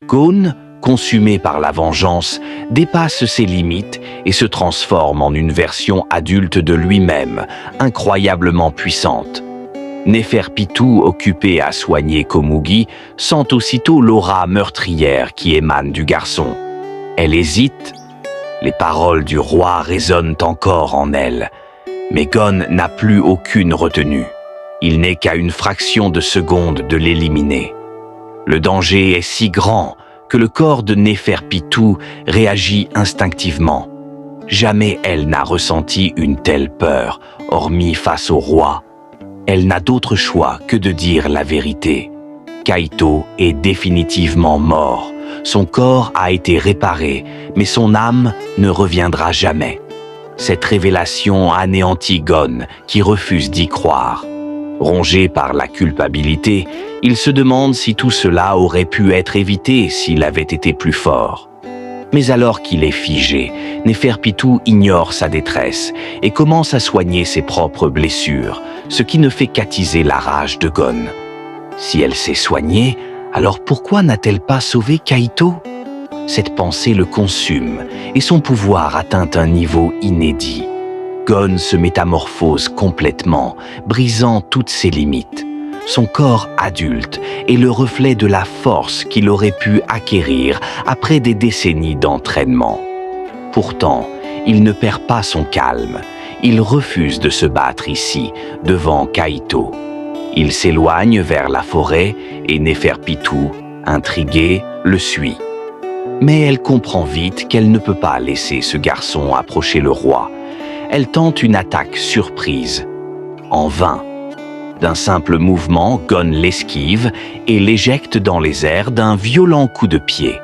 Gon, consumé par la vengeance, dépasse ses limites et se transforme en une version adulte de lui-même, incroyablement puissante. Néferpitou, occupé à soigner Komugi, sent aussitôt l'aura meurtrière qui émane du garçon. Elle hésite. Les paroles du roi résonnent encore en elle. Mais Gon n'a plus aucune retenue. Il n'est qu'à une fraction de seconde de l'éliminer. Le danger est si grand que le corps de Néferpitou réagit instinctivement. Jamais elle n'a ressenti une telle peur, hormis face au roi. Elle n'a d'autre choix que de dire la vérité. Kaito est définitivement mort. Son corps a été réparé, mais son âme ne reviendra jamais. Cette révélation anéantit Gon, qui refuse d'y croire. Rongé par la culpabilité, il se demande si tout cela aurait pu être évité s'il avait été plus fort. Mais alors qu'il est figé, Néferpitou ignore sa détresse et commence à soigner ses propres blessures, ce qui ne fait qu'attiser la rage de Gon. Si elle s'est soignée, alors pourquoi n'a-t-elle pas sauvé Kaito? Cette pensée le consume et son pouvoir atteint un niveau inédit. Gon se métamorphose complètement, brisant toutes ses limites. Son corps adulte est le reflet de la force qu'il aurait pu acquérir après des décennies d'entraînement. Pourtant, il ne perd pas son calme. Il refuse de se battre ici, devant Kaito. Il s'éloigne vers la forêt et Néferpitou, intriguée, le suit. Mais elle comprend vite qu'elle ne peut pas laisser ce garçon approcher le roi. Elle tente une attaque surprise. En vain. D'un simple mouvement, Gon l'esquive et l'éjecte dans les airs d'un violent coup de pied.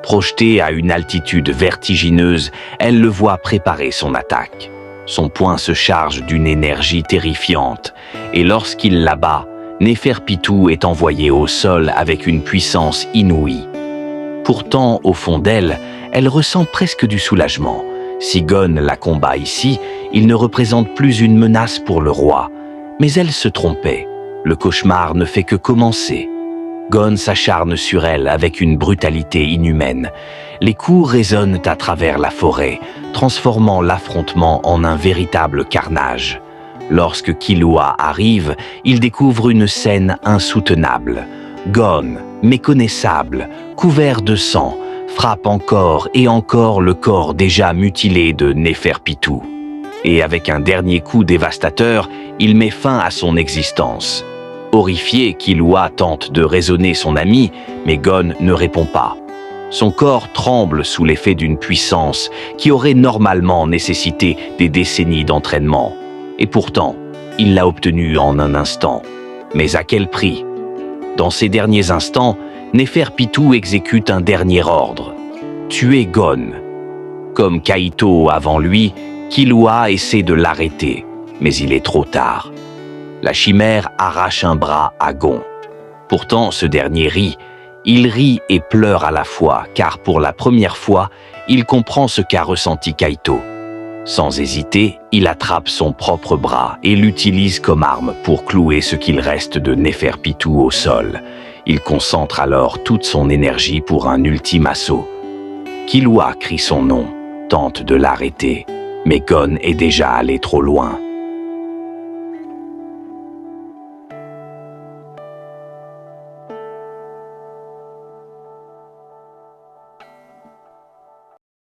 Projetée à une altitude vertigineuse, elle le voit préparer son attaque. Son poing se charge d'une énergie terrifiante, et lorsqu'il l'abat, Néferpitou est envoyé au sol avec une puissance inouïe. Pourtant, au fond d'elle, elle ressent presque du soulagement. Si Gon la combat ici, il ne représente plus une menace pour le roi. Mais elle se trompait. Le cauchemar ne fait que commencer. Gon s'acharne sur elle avec une brutalité inhumaine. Les coups résonnent à travers la forêt, transformant l'affrontement en un véritable carnage. Lorsque Killua arrive, il découvre une scène insoutenable. Gon, méconnaissable, couvert de sang, frappe encore et encore le corps déjà mutilé de Néferpitou. Et avec un dernier coup dévastateur, il met fin à son existence. Horrifié, Killua tente de raisonner son ami, mais Gon ne répond pas. Son corps tremble sous l'effet d'une puissance qui aurait normalement nécessité des décennies d'entraînement. Et pourtant, il l'a obtenue en un instant. Mais à quel prix? Dans ces derniers instants, Néferpitou exécute un dernier ordre. Tuer Gon. Comme Kaito avant lui, Killua essaie de l'arrêter, mais il est trop tard. La chimère arrache un bras à Gon. Pourtant, ce dernier rit. Il rit et pleure à la fois, car pour la première fois, il comprend ce qu'a ressenti Kaito. Sans hésiter, il attrape son propre bras et l'utilise comme arme pour clouer ce qu'il reste de Néferpitou au sol. Il concentre alors toute son énergie pour un ultime assaut. Killua crie son nom, tente de l'arrêter, mais Gon est déjà allé trop loin.